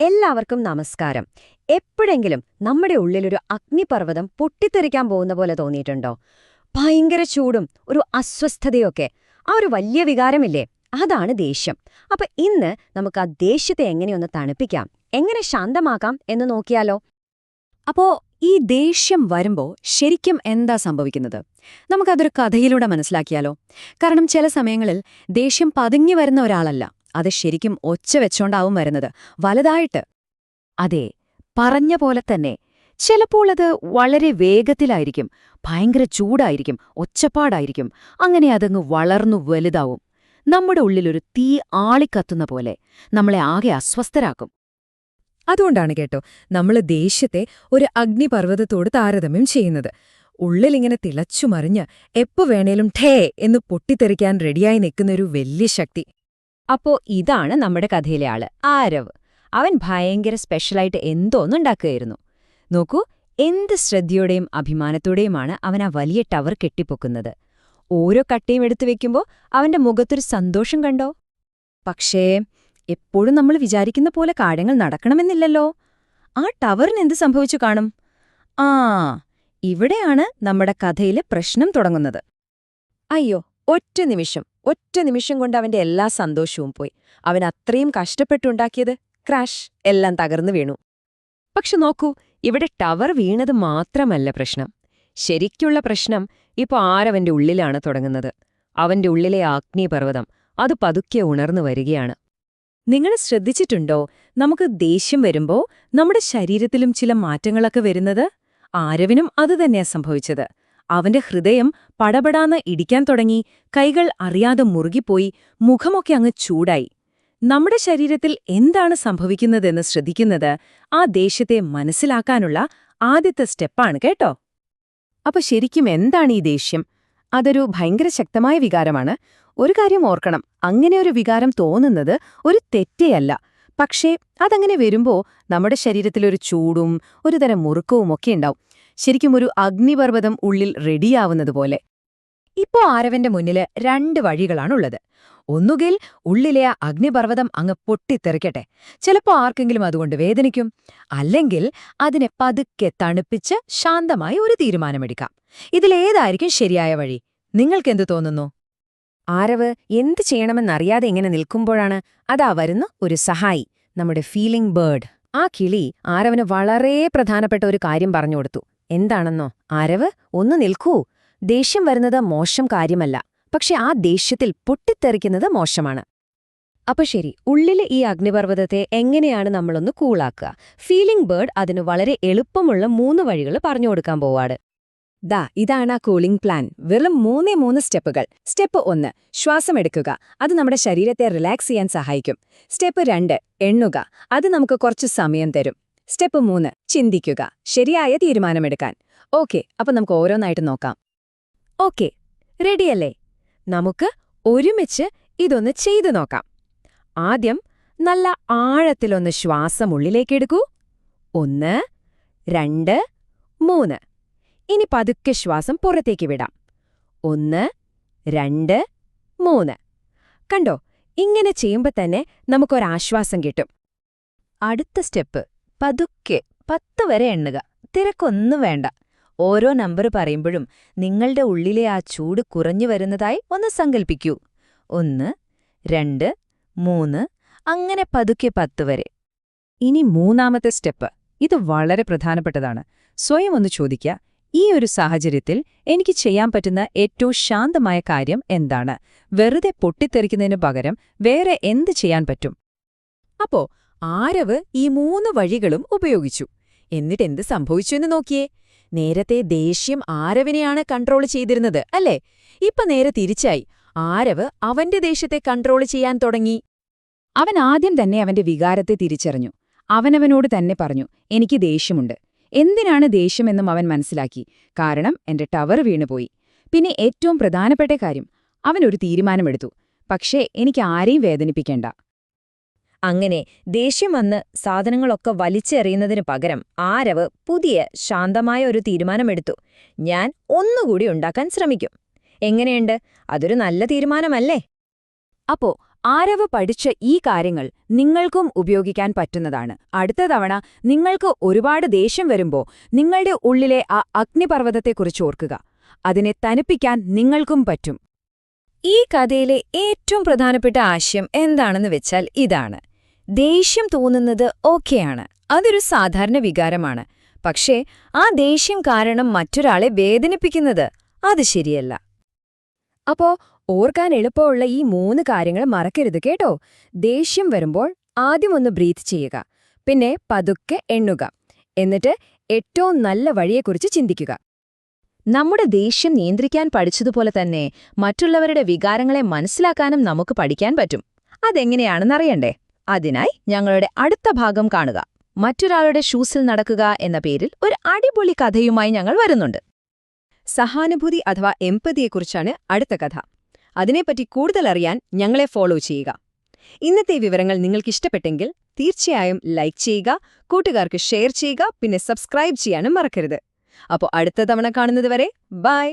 എല്ലാവർക്കും നമസ്കാരം. എപ്പോഴെങ്കിലും നമ്മുടെ ഉള്ളിലൊരു അഗ്നിപർവ്വതം പൊട്ടിത്തെറിക്കാൻ പോകുന്ന പോലെ തോന്നിയിട്ടുണ്ടോ? ഭയങ്കര ചൂടും ഒരു അസ്വസ്ഥതയൊക്കെ. ആ ഒരു വലിയ വികാരമില്ലേ? അതാണ് ദേഷ്യം. അപ്പൊ ഇന്ന് നമുക്ക് ആ ദേഷ്യത്തെ എങ്ങനെയൊന്ന് തണുപ്പിക്കാം, എങ്ങനെ ശാന്തമാക്കാം എന്ന് നോക്കിയാലോ? അപ്പോ ഈ ദേഷ്യം വരുമ്പോ ശരിക്കും എന്താ സംഭവിക്കുന്നത്? നമുക്കതൊരു കഥയിലൂടെ മനസ്സിലാക്കിയാലോ? കാരണം ചില സമയങ്ങളിൽ ദേഷ്യം പതുങ്ങി വരുന്ന ഒരാളല്ല, അത് ശരിക്കും ഒച്ച വെച്ചോണ്ടാവും വരുന്നത്, വലുതായിട്ട്. അതെ, പറഞ്ഞ പോലെ തന്നെ. ചിലപ്പോൾ അത് വളരെ വേഗത്തിലായിരിക്കും, ഭയങ്കര ചൂടായിരിക്കും, ഒച്ചപ്പാടായിരിക്കും. അങ്ങനെ അതങ്ങ് വളർന്നു വലുതാവും. നമ്മുടെ ഉള്ളിലൊരു തീ ആളിക്കത്തുന്ന പോലെ നമ്മളെ ആകെ അസ്വസ്ഥരാക്കും. അതുകൊണ്ടാണ് കേട്ടോ നമ്മൾ ദേഷ്യത്തെ ഒരു അഗ്നിപർവ്വതത്തോട് താരതമ്യം ചെയ്യുന്നത്. ഉള്ളിലിങ്ങനെ തിളച്ചുമറിഞ്ഞ് എപ്പോ വേണേലും ഠേ എന്ന് പൊട്ടിത്തെറിക്കാൻ റെഡിയായി നിൽക്കുന്നൊരു വലിയ ശക്തി. അപ്പോ ഇതാണ് നമ്മുടെ കഥയിലെ ആള്, ആരവ്. അവൻ ഭയങ്കര സ്പെഷ്യലായിട്ട് എന്തോന്നുണ്ടാക്കുകയായിരുന്നു. നോക്കൂ, എന്ത് ശ്രദ്ധയോടെയും അഭിമാനത്തോടെയുമാണ് അവൻ ആ വലിയ ടവർ കെട്ടിപ്പൊക്കുന്നത്. ഓരോ കട്ടയും എടുത്തു വെക്കുമ്പോൾ അവന്റെ മുഖത്തൊരു സന്തോഷം കണ്ടോ? പക്ഷേ എപ്പോഴും നമ്മൾ വിചാരിക്കുന്ന പോലെ കാര്യങ്ങൾ നടക്കണമെന്നില്ലല്ലോ. ആ ടവറിന് എന്ത് സംഭവിച്ചു കാണും? ആ, ഇവിടെയാണ് നമ്മുടെ കഥയിലെ പ്രശ്നം തുടങ്ങുന്നത്. അയ്യോ, ഒറ്റ നിമിഷം കൊണ്ട് അവന്റെ എല്ലാ സന്തോഷവും പോയി. അവൻ അത്രയും കഷ്ടപ്പെട്ടുണ്ടാക്കിയത് ക്രാഷ്, എല്ലാം തകർന്നു വീണു. പക്ഷെ നോക്കൂ, ഇവിടെ ടവർ വീണത് മാത്രമല്ല പ്രശ്നം. ശരിക്കുള്ള പ്രശ്നം ഇപ്പൊ ആരവന്റെ ഉള്ളിലാണ് തുടങ്ങുന്നത്. അവന്റെ ഉള്ളിലെ അഗ്നിപർവ്വതം അത് പതുക്കെ ഉണർന്നു വരികയാണ്. നിങ്ങൾ ശ്രദ്ധിച്ചിട്ടുണ്ടോ, നമുക്ക് ദേഷ്യം വരുമ്പോ നമ്മുടെ ശരീരത്തിലും ചില മാറ്റങ്ങളൊക്കെ വരുന്നത്? ആരവിനും അതുതന്നെയാ സംഭവിച്ചത്. അവന്റെ ഹൃദയം പടപടാന്ന് ഇടിക്കാൻ തുടങ്ങി, കൈകൾ അറിയാതെ മുറുകിപ്പോയി, മുഖമൊക്കെ അങ്ങ് ചൂടായി. നമ്മുടെ ശരീരത്തിൽ എന്താണ് സംഭവിക്കുന്നതെന്ന് ശ്രദ്ധിക്കുന്നത് ആ ദേഷ്യത്തെ മനസ്സിലാക്കാനുള്ള ആദ്യത്തെ സ്റ്റെപ്പാണ് കേട്ടോ. അപ്പൊ ശരിക്കും എന്താണ് ഈ ദേഷ്യം? അതൊരു ഭയങ്കര ശക്തമായ വികാരമാണ്. ഒരു കാര്യം ഓർക്കണം, അങ്ങനെ ഒരു വികാരം തോന്നുന്നത് ഒരു തെറ്റേയല്ല. പക്ഷേ അതങ്ങനെ വരുമ്പോ നമ്മുടെ ശരീരത്തിലൊരു ചൂടും ഒരുതരം മുറുക്കവും ഒക്കെ ഉണ്ടാവും. ശരിക്കും ഒരു അഗ്നിപർവ്വതം ഉള്ളിൽ റെഡിയാവുന്നതുപോലെ. ഇപ്പോ ആരവന്റെ മുന്നില് രണ്ട് വഴികളാണുള്ളത്. ഒന്നുകിൽ ഉള്ളിലെ ആ അഗ്നിപർവ്വതം അങ്ങ് പൊട്ടിത്തെറിക്കട്ടെ, ചിലപ്പോ ആർക്കെങ്കിലും അതുകൊണ്ട് വേദനിക്കും. അല്ലെങ്കിൽ അതിനെ പതുക്കെ തണുപ്പിച്ച് ശാന്തമായി ഒരു തീരുമാനമെടുക്കാം. ഇതിലേതായിരിക്കും ശരിയായ വഴി? നിങ്ങൾക്കെന്തു തോന്നുന്നു? ആരവ് എന്ത് ചെയ്യണമെന്നറിയാതെ ഇങ്ങനെ നിൽക്കുമ്പോഴാണ് അതാ വരുന്ന ഒരു സഹായി, നമ്മുടെ ഫീലിംഗ് ബേർഡ്. ആ കിളി ആരവന് വളരെ പ്രധാനപ്പെട്ട ഒരു കാര്യം പറഞ്ഞുകൊടുത്തു. എന്താണെന്നോ? ആരവ്, ഒന്ന് നിൽക്കൂ. ദേഷ്യം വരുന്നത് മോശം കാര്യമല്ല, പക്ഷെ ആ ദേഷ്യത്തിൽ പൊട്ടിത്തെറിക്കുന്നത് മോശമാണ്. അപ്പൊ ശരി, ഉള്ളിലെ ഈ അഗ്നിപർവ്വതത്തെ എങ്ങനെയാണ് നമ്മളൊന്ന് കൂളാക്കുക? ഫീലിംഗ് ബേർഡ് അതിന് വളരെ എളുപ്പമുള്ള 3 വഴികൾ പറഞ്ഞുകൊടുക്കാൻ പോവാട്. ഇതാണ് ആ കൂളിംഗ് പ്ലാൻ. വെറും 3 സ്റ്റെപ്പുകൾ. സ്റ്റെപ്പ് 1, ശ്വാസമെടുക്കുക. അത് നമ്മുടെ ശരീരത്തെ റിലാക്സ് ചെയ്യാൻ സഹായിക്കും. സ്റ്റെപ്പ് 2, എണ്ണുക. അത് നമുക്ക് കുറച്ച് സമയം തരും. സ്റ്റെപ്പ് 3, ചിന്തിക്കുക, ശരിയായ തീരുമാനമെടുക്കാൻ. ഓക്കെ, അപ്പൊ നമുക്ക് ഓരോന്നായിട്ട് നോക്കാം. ഓക്കെ, റെഡിയല്ലേ? നമുക്ക് ഒരുമിച്ച് ഇതൊന്ന് ചെയ്തു നോക്കാം. ആദ്യം നല്ല ആഴത്തിലൊന്ന് ശ്വാസം ഉള്ളിലേക്കെടുക്കൂ. 1, 2, 3. ഇനി പതുക്കെ ശ്വാസം പുറത്തേക്ക് വിടാം. 1, 2, 3. കണ്ടോ, ഇങ്ങനെ ചെയ്യുമ്പോൾ തന്നെ നമുക്കൊരാശ്വാസം കിട്ടും. അടുത്ത സ്റ്റെപ്പ്, പതുക്കെ 10 വരെ എണ്ണുക. തിരക്കൊന്നും വേണ്ട. ഓരോ നമ്പർ പറയുമ്പോഴും നിങ്ങളുടെ ഉള്ളിലെ ആ ചൂട് കുറഞ്ഞു വരുന്നതായി ഒന്ന് സങ്കൽപ്പിക്കൂ. 1, 2, 3, അങ്ങനെ പതുക്കെ 10 വരെ. ഇനി 3ാമത്തെ സ്റ്റെപ്പ്. ഇത് വളരെ പ്രധാനപ്പെട്ടതാണ്. സ്വയം ഒന്ന് ചോദിക്കുക, ഈ ഒരു സാഹചര്യത്തിൽ എനിക്ക് ചെയ്യാൻ പറ്റുന്ന ഏറ്റവും ശാന്തമായ കാര്യം എന്താണ്? വെറുതെ പൊട്ടിത്തെറിക്കുന്നതിനു പകരം വേറെ എന്ത് ചെയ്യാൻ പറ്റും? അപ്പോ ആരവ് ഈ 3 വഴികളും ഉപയോഗിച്ചു. എന്നിട്ടെന്ത് സംഭവിച്ചു എന്ന് നോക്കിയേ. നേരത്തെ ദേഷ്യം ആരവിനെയാണ് കൺട്രോൾ ചെയ്തിരുന്നത്, അല്ലേ? ഇപ്പൊ നേരെ തിരിച്ചായി. ആരവ് അവന്റെ ദേഷ്യത്തെ കൺട്രോൾ ചെയ്യാൻ തുടങ്ങി. അവൻ ആദ്യം തന്നെ അവന്റെ വികാരത്തെ തിരിച്ചറിഞ്ഞു. അവനവനോട് തന്നെ പറഞ്ഞു, എനിക്ക് ദേഷ്യമുണ്ട്. എന്തിനാണ് ദേഷ്യമെന്നും അവൻ മനസ്സിലാക്കി. കാരണം എന്റെ ടവർ വീണുപോയി. പിന്നെ ഏറ്റവും പ്രധാനപ്പെട്ട കാര്യം, അവനൊരു തീരുമാനമെടുത്തു. പക്ഷേ എനിക്ക് ആരെയും വേദനിപ്പിക്കേണ്ട. അങ്ങനെ ദേഷ്യം വന്ന് സാധനങ്ങളൊക്കെ വലിച്ചെറിയുന്നതിനു പകരം ആരവ് പുതിയ ശാന്തമായ ഒരു തീരുമാനമെടുത്തു. ഞാൻ ഒന്നുകൂടി ഉണ്ടാക്കാൻ ശ്രമിക്കും. എങ്ങനെയുണ്ട്? അതൊരു നല്ല തീരുമാനമല്ലേ? അപ്പോ ആരവ് പഠിച്ച ഈ കാര്യങ്ങൾ നിങ്ങൾക്കും ഉപയോഗിക്കാൻ പറ്റുന്നതാണ്. അടുത്ത തവണ നിങ്ങൾക്ക് ഒരുപാട് ദേഷ്യം വരുമ്പോൾ നിങ്ങളുടെ ഉള്ളിലെ ആ അഗ്നിപർവ്വതത്തെക്കുറിച്ച് ഓർക്കുക. അതിനെ തണുപ്പിക്കാൻ നിങ്ങൾക്കും പറ്റും. ഈ കഥയിലെ ഏറ്റവും പ്രധാനപ്പെട്ട ആശയം എന്താണെന്ന് വെച്ചാൽ ഇതാണ്: ദേഷ്യം തോന്നുന്നത് ഓക്കെയാണ്, അതൊരു സാധാരണ വികാരമാണ്. പക്ഷേ ആ ദേഷ്യം കാരണം മറ്റൊരാളെ വേദനിപ്പിക്കുന്നത് അത് ശരിയല്ല. അപ്പോ ഓർക്കാൻ എളുപ്പമുള്ള ഈ 3 കാര്യങ്ങൾ മറക്കരുത് കേട്ടോ. ദേഷ്യം വരുമ്പോൾ ആദ്യം ഒന്ന് ബ്രീത്ത് ചെയ്യുക, പിന്നെ പതുക്കെ എണ്ണുക, എന്നിട്ട് ഏറ്റവും നല്ല വഴിയെക്കുറിച്ച് ചിന്തിക്കുക. നമ്മുടെ ദേഷ്യം നിയന്ത്രിക്കാൻ പഠിച്ചതുപോലെ തന്നെ മറ്റുള്ളവരുടെ വികാരങ്ങളെ മനസ്സിലാക്കാനും നമുക്ക് പഠിക്കാൻ പറ്റും. അതെങ്ങനെയാണെന്നറിയണ്ടേ? അതിനായി ഞങ്ങളുടെ അടുത്ത ഭാഗം കാണുക. മറ്റൊരാളുടെ ഷൂസിൽ നടക്കുക എന്ന പേരിൽ ഒരു അടിപൊളി കഥയുമായി ഞങ്ങൾ വരുന്നുണ്ട്. സഹാനുഭൂതി അഥവാ എംപതിയെക്കുറിച്ചാണ് അടുത്ത കഥ. അതിനെപ്പറ്റി കൂടുതൽ അറിയാൻ ഞങ്ങളെ ഫോളോ ചെയ്യുക. ഇന്നത്തെ വിവരങ്ങൾ നിങ്ങൾക്കിഷ്ടപ്പെട്ടെങ്കിൽ തീർച്ചയായും ലൈക്ക് ചെയ്യുക, കൂട്ടുകാർക്ക് ഷെയർ ചെയ്യുക, പിന്നെ സബ്സ്ക്രൈബ് ചെയ്യാനും മറക്കരുത്. അപ്പോൾ അടുത്ത തവണ കാണുന്നതുവരെ ബൈ.